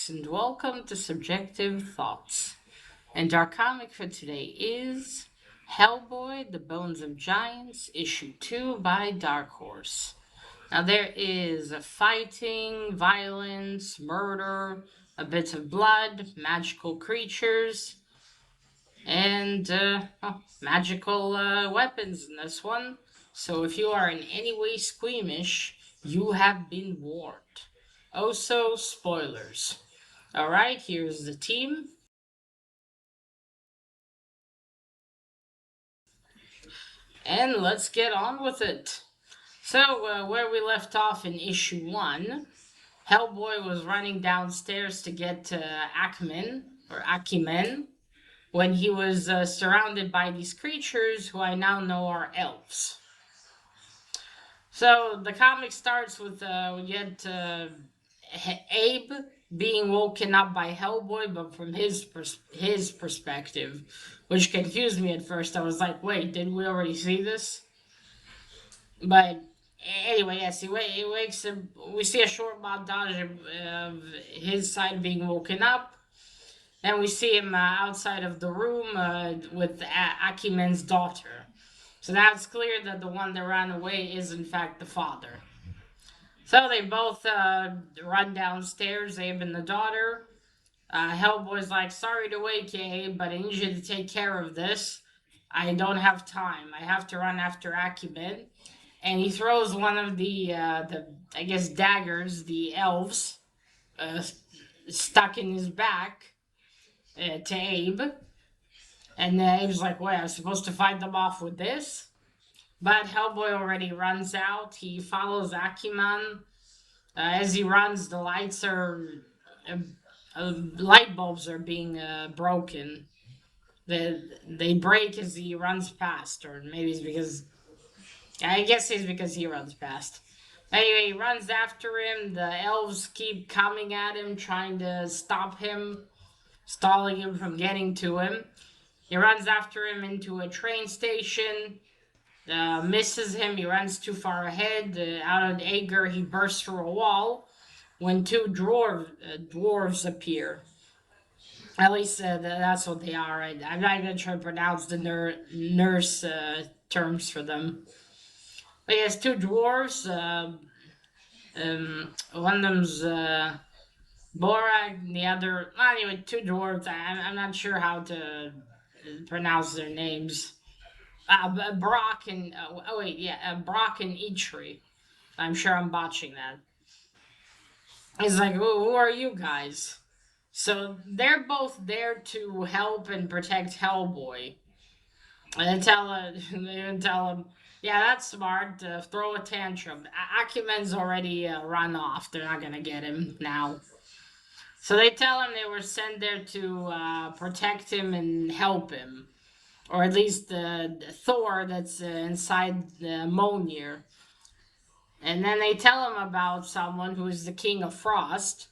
folks, and welcome to Subjective Thoughts. And our comic for today is Hellboy, The Bones of Giants, Issue 2 by Dark Horse. Now, there is fighting, violence, murder, a bit of blood, magical creatures, and magical weapons in this one. So if you are in any way squeamish, you have been warned. Also, spoilers. Alright, here's the team. And let's get on with it. So, where we left off in issue 1, Hellboy was running downstairs to get to Akimen, when he was surrounded by these creatures who I now know are elves. So the comic starts with we get Abe being woken up by Hellboy, but from his perspective, which confused me at first. I was like, "Wait, didn't we already see this?" But anyway, yes, he wakes up. We see a short montage of his side being woken up. Then we see him outside of the room with Akimen's daughter. So now it's clear that the one that ran away is in fact the father. So they both run downstairs, Abe and the daughter. Hellboy's like, "Sorry to wake you, Abe, but I need you to take care of this. I don't have time. I have to run after Akimen." And he throws one of the I guess daggers, the elves, uh, stuck in his back to Abe. And Abe's like, "Wait, I was supposed to fight them off with this?" But Hellboy already runs out. He follows Akiman. As he runs, the uh, light bulbs are being broken. They break as he runs past, or maybe it's because I guess it's because he runs past. Anyway, he runs after him. The elves keep coming at him, trying to stop him, stalling him from getting to him. He runs after him into a train station. Misses him. He runs too far ahead. Out of anger, he bursts through a wall when two dwarves appear. At least that's what they are. I'm not even trying to pronounce the nurse terms for them. But yes, two dwarves. One of them's Borak, and the other. Well, anyway, two dwarves. I'm not sure how to pronounce their names. Brock and oh wait, yeah, Brock and Eitri. I'm sure I'm botching that. He's like, who are you guys? So they're both there to help and protect Hellboy. And they they tell him, yeah, that's smart. Throw a tantrum. Acumen's already run off. They're not gonna get him now. So they tell him they were sent there to protect him and help him, or at least Thor that's inside the Mjolnir. And then they tell him about someone who is the King of Frost,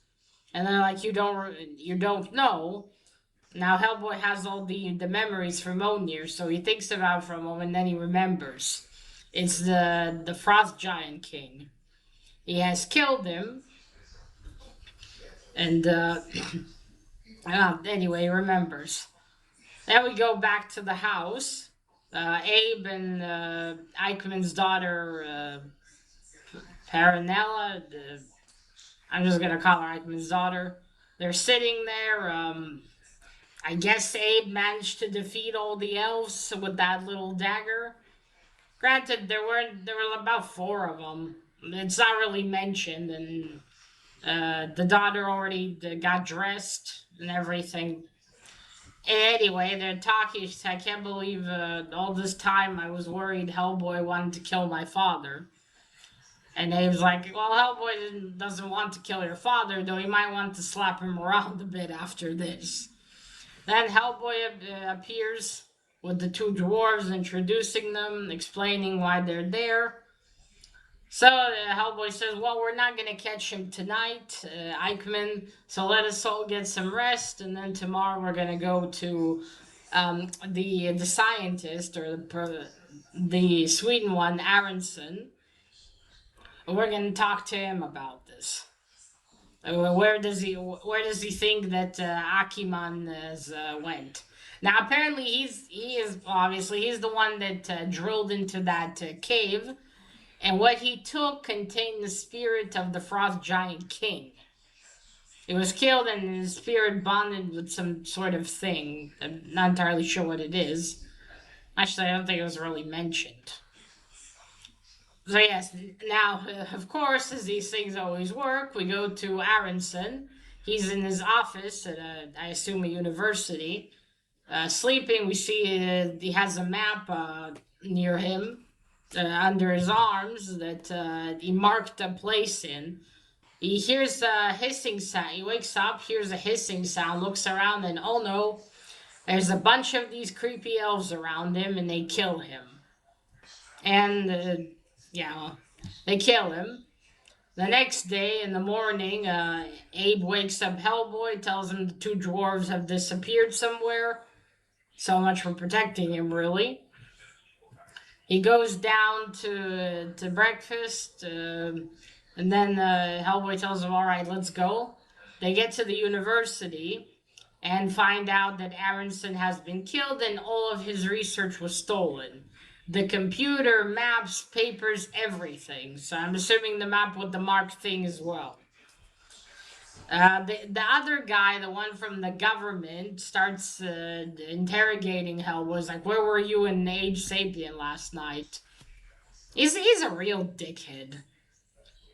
and they're like, you don't know." Now Hellboy has all the memories from Mjolnir, so he thinks about it for a moment, and then he remembers. It's the Frost Giant King. He has killed him, and anyway, he remembers. Then we go back to the house. Abe and Eichmann's daughter, Paranella, I'm just gonna call her Eichmann's daughter. They're sitting there. I guess Abe managed to defeat all the elves with that little dagger. Granted, there were about four of them. It's not really mentioned, and the daughter already got dressed and everything. Anyway, they're talking. I can't believe all this time I was worried Hellboy wanted to kill my father. And Abe's like, well, Hellboy doesn't want to kill your father, though he might want to slap him around a bit after this. Then Hellboy appears with the two dwarves, introducing them, explaining why they're there. So Hellboy says, well, we're not going to catch him tonight, Eichmann, so let us all get some rest, and then tomorrow we're going to go to the scientist, or the Sweden one, Aronson, and we're going to talk to him about this. Where does he think that Akiman has went? Now apparently he's the one that drilled into that cave, and what he took contained the spirit of the Frost Giant King. It was killed and his spirit bonded with some sort of thing. I'm not entirely sure what it is. Actually, I don't think it was really mentioned. So yes, now of course, as these things always work, we go to Aronson. He's in his office at I assume a university, sleeping. We see he has a map near him, under his arms that he marked a place in. He hears a hissing sound. He wakes up, hears a hissing sound, looks around, and oh no, there's a bunch of these creepy elves around him, and they kill him. And yeah, they kill him. The next day in the morning, Abe wakes up Hellboy, tells him the two dwarves have disappeared somewhere. So much for protecting him, really. He goes down to breakfast, and then Hellboy tells him, "All right, let's go." They get to the university and find out that Aronson has been killed and all of his research was stolen. The computer, maps, papers, everything. So I'm assuming the map with the marked thing as well. The other guy, the one from the government, starts interrogating Hellboy. Like, where were you in Age Sapien last night? He's a real dickhead.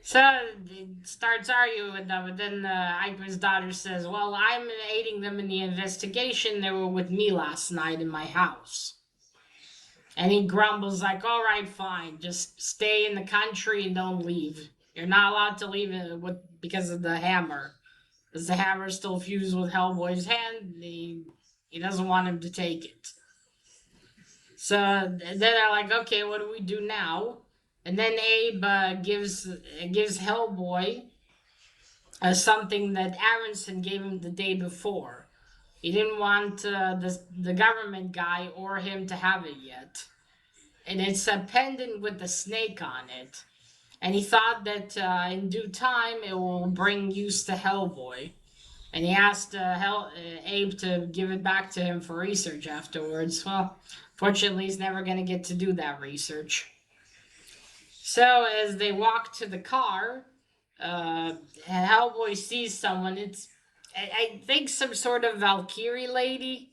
So he starts arguing with them, but then Eichmann's daughter says, "Well, I'm aiding them in the investigation. They were with me last night in my house." And he grumbles like, "All right, fine. Just stay in the country and don't leave. You're not allowed to leave because of the hammer. Because the hammer is still fused with Hellboy's hand. He doesn't want him to take it." So then they're like, "Okay, what do we do now?" And then Abe gives Hellboy something that Aronson gave him the day before. He didn't want the government guy or him to have it yet. And it's a pendant with a snake on it. And he thought that in due time it will bring use to Hellboy. And he asked Abe to give it back to him for research afterwards. Well, fortunately, he's never going to get to do that research. So as they walk to the car, Hellboy sees someone. It's, I think, some sort of Valkyrie lady.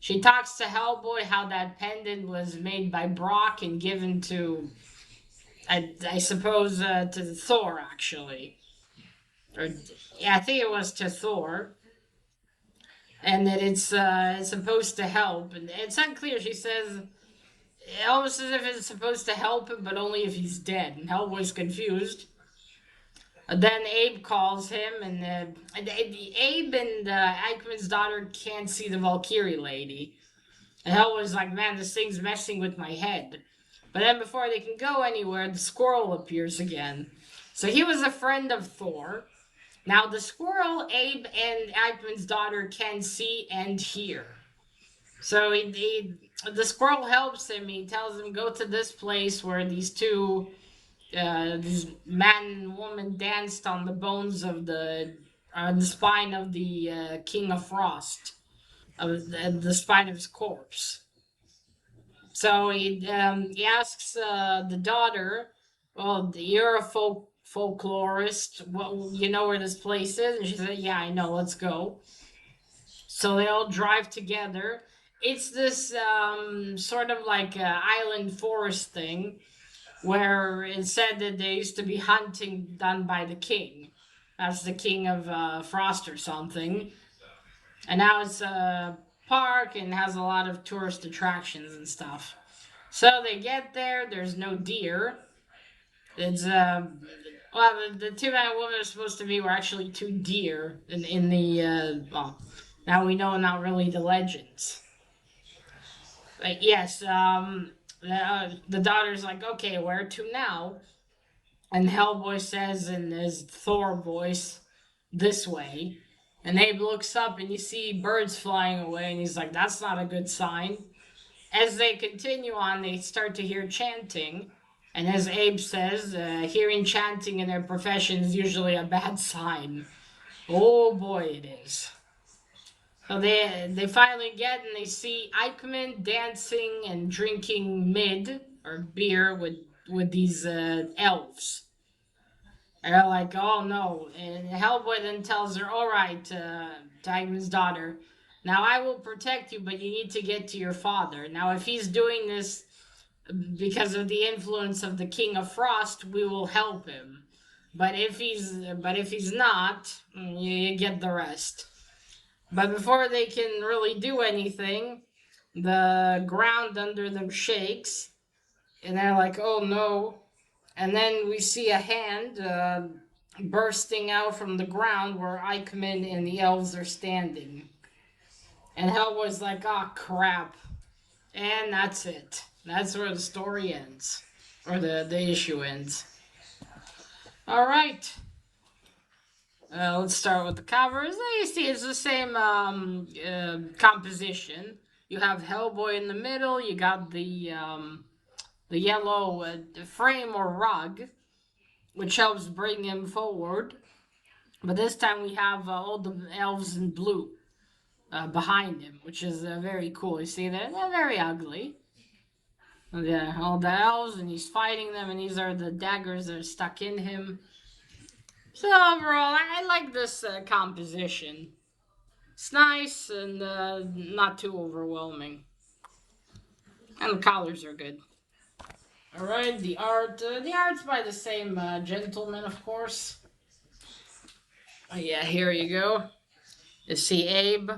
She talks to Hellboy how that pendant was made by Brock and given to, I suppose, to Thor, actually. Or, yeah, I think it was to Thor. And that it's supposed to help. And it's unclear. She says, almost as if it's supposed to help him, but only if he's dead. And Hellboy's confused. Then Abe calls him, and Abe and Eichmann's daughter can't see the Valkyrie lady. And Hellboy's like, "Man, this thing's messing with my head." But then before they can go anywhere, the squirrel appears again. So he was a friend of Thor. Now the squirrel, Abe and Eichmann's daughter can see and hear. So the squirrel helps him. He tells him, "Go to this place where these two, this man and woman danced on the bones of the spine of the King of Frost, of the spine of his corpse." So he asks the daughter, "Well, you're a folklorist. Well, you know where this place is?" And she said, "Yeah, I know. Let's go." So they all drive together. It's this sort of like island forest thing where it said that there used to be hunting done by the king. That's the king of Frost or something. And now it's a park and has a lot of tourist attractions and stuff. So they get there, there's no deer. It's, well, the two man and woman are supposed to be were actually two deer in the, well, now we know not really the legends. But yes, the daughter's like, "Okay, where to now?" And Hellboy says in his Thor voice, "This way." And Abe looks up and you see birds flying away, and he's like, "That's not a good sign." As they continue on, they start to hear chanting. And as Abe says, hearing chanting in their profession is usually a bad sign. Oh boy, it is. So they finally get and they see Eichmann dancing and drinking mid or beer with these elves. And they're like, oh no. And Hellboy then tells her, all right, Eichmann's daughter, now I will protect you, but you need to get to your father. Now, if he's doing this because of the influence of the King of Frost, we will help him. But if he's not, you get the rest. But before they can really do anything, the ground under them shakes, and they're like, "Oh no!" And then we see a hand bursting out from the ground where Eichmann and the elves are standing. And Hellboy's like, "Oh crap!" And that's it. That's where the story ends, or the issue ends. All right. Let's start with the covers. You see, it's the same composition. You have Hellboy in the middle. You got the yellow frame or rug, which helps bring him forward. But this time we have all the elves in blue behind him, which is very cool. You see, they're very ugly. Yeah, all the elves, and he's fighting them, and these are the daggers that are stuck in him. So overall, I like this composition. It's nice and not too overwhelming. And the colors are good. Alright, the art's by the same gentleman, of course. Yeah, here you go. You see Abe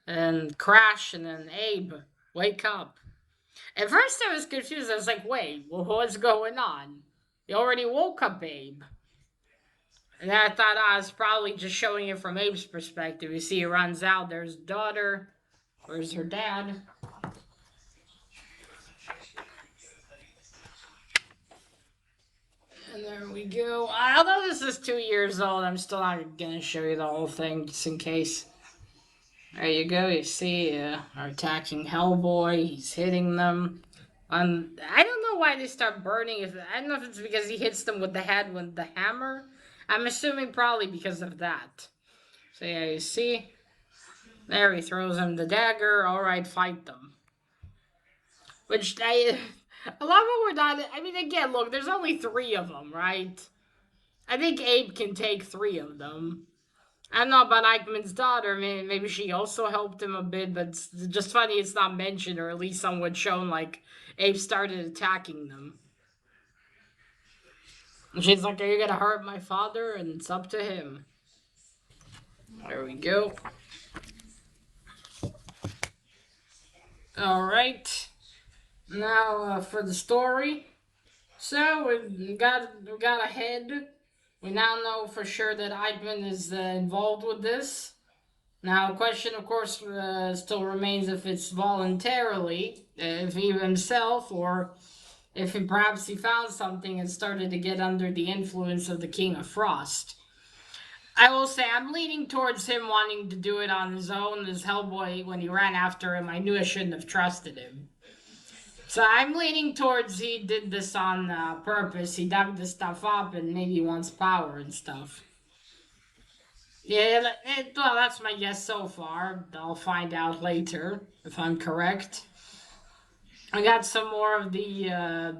and Crash, and then Abe, wake up. At first I was confused. I was like, wait, well, what's going on? You already woke up Abe. And then I thought I was probably just showing it from Abe's perspective. You see, he runs out. There's daughter. Where's her dad? And there we go. Although this is 2 years old, I'm still not going to show you the whole thing, just in case. There you go. You see, are attacking Hellboy. He's hitting them. I don't know why they start burning. I don't know if it's because he hits them with the head with the hammer. I'm assuming probably because of that. So yeah, you see? There, he throws him the dagger. Alright, fight them. Which, I love how we're not... I mean, again, look, there's only 3 of them, right? I think Abe can take 3 of them. I don't know about Eichmann's daughter. Maybe she also helped him a bit, but it's just funny it's not mentioned, or at least someone shown, like, Abe started attacking them. And she's like, are you gonna hurt my father? And it's up to him. There we go. Alright. Now, for the story. So, we got ahead. We now know for sure that Eichmann is involved with this. Now, the question, of course, still remains if it's voluntarily, if he himself, or if perhaps he found something and started to get under the influence of the King of Frost. I will say I'm leaning towards him wanting to do it on his own. As Hellboy, when he ran after him, I knew I shouldn't have trusted him. So I'm leaning towards he did this on purpose. He dug this stuff up and maybe he wants power and stuff. Yeah, well, that's my guess so far. I'll find out later if I'm correct. I got some more of the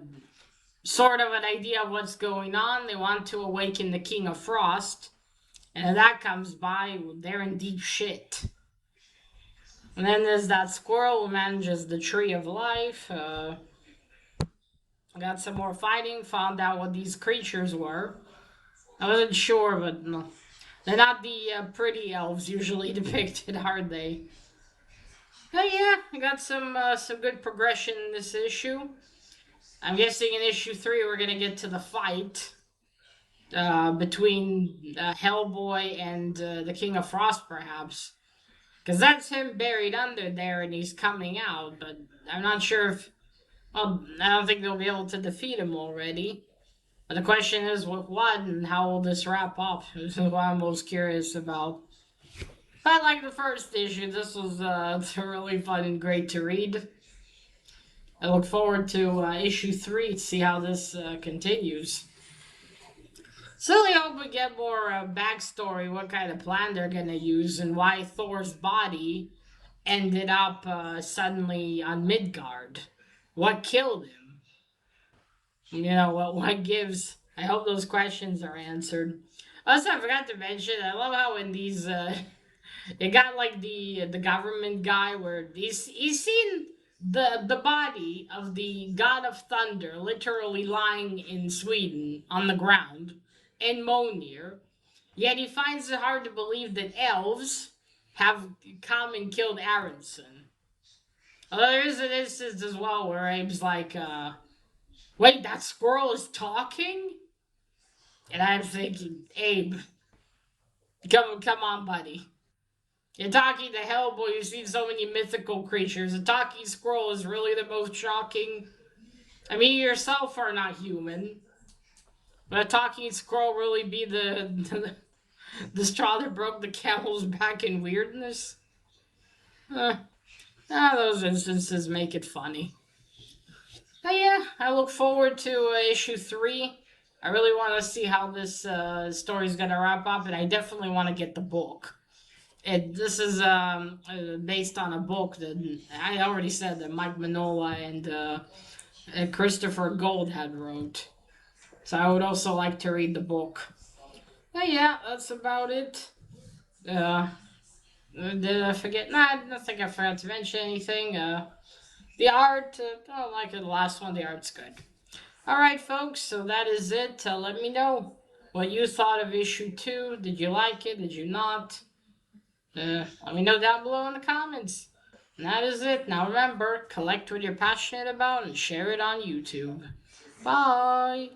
sort of an idea of what's going on. They want to awaken the King of Frost. And if that comes by, they're in deep shit. And then there's that squirrel who manages the Tree of Life. Got some more fighting. Found out what these creatures were. I wasn't sure, but no. They're not the pretty elves usually depicted, are they? But yeah, I got some good progression in this issue. I'm guessing in issue 3 we're gonna get to the fight between Hellboy and the King of Frost, perhaps. Because that's him buried under there and he's coming out, but I'm not sure if... Well, I don't think they'll be able to defeat him already. But the question is, with what and how will this wrap up? This is what I'm most curious about. But like the first issue, this was really fun and great to read. I look forward to issue 3 to see how this continues. Silly hope we get more backstory, what kind of plan they're gonna use, and why Thor's body ended up suddenly on Midgard. What killed him? You know, what gives. I hope those questions are answered. Also, I forgot to mention, I love how in these it got like the government guy where he's seen the body of the god of thunder literally lying in Sweden on the ground in Monir. Yet he finds it hard to believe that elves have come and killed Aronson. Although there is an instance as well where Abe's like, wait, that squirrel is talking? And I'm thinking, Abe, come on, buddy. You're talking to Hellboy, you've seen so many mythical creatures. A talking squirrel is really the most shocking. I mean, you yourself are not human. Would a talking squirrel really be the straw that broke the camel's back in weirdness? Those instances make it funny. But yeah, I look forward to issue 3. I really want to see how this story's going to wrap up, and I definitely want to get the book. This is based on a book that I already said that Mike Mignola and Christopher Goldhead wrote. So I would also like to read the book. But yeah, that's about it. Did I forget? Nah, I don't think I forgot to mention anything. The art, I don't like the last one. The art's good. All right, folks. So that is it. Let me know what you thought of issue 2. Did you like it? Did you not? Let me know down below in the comments. And that is it. Now remember, collect what you're passionate about and share it on YouTube. Bye.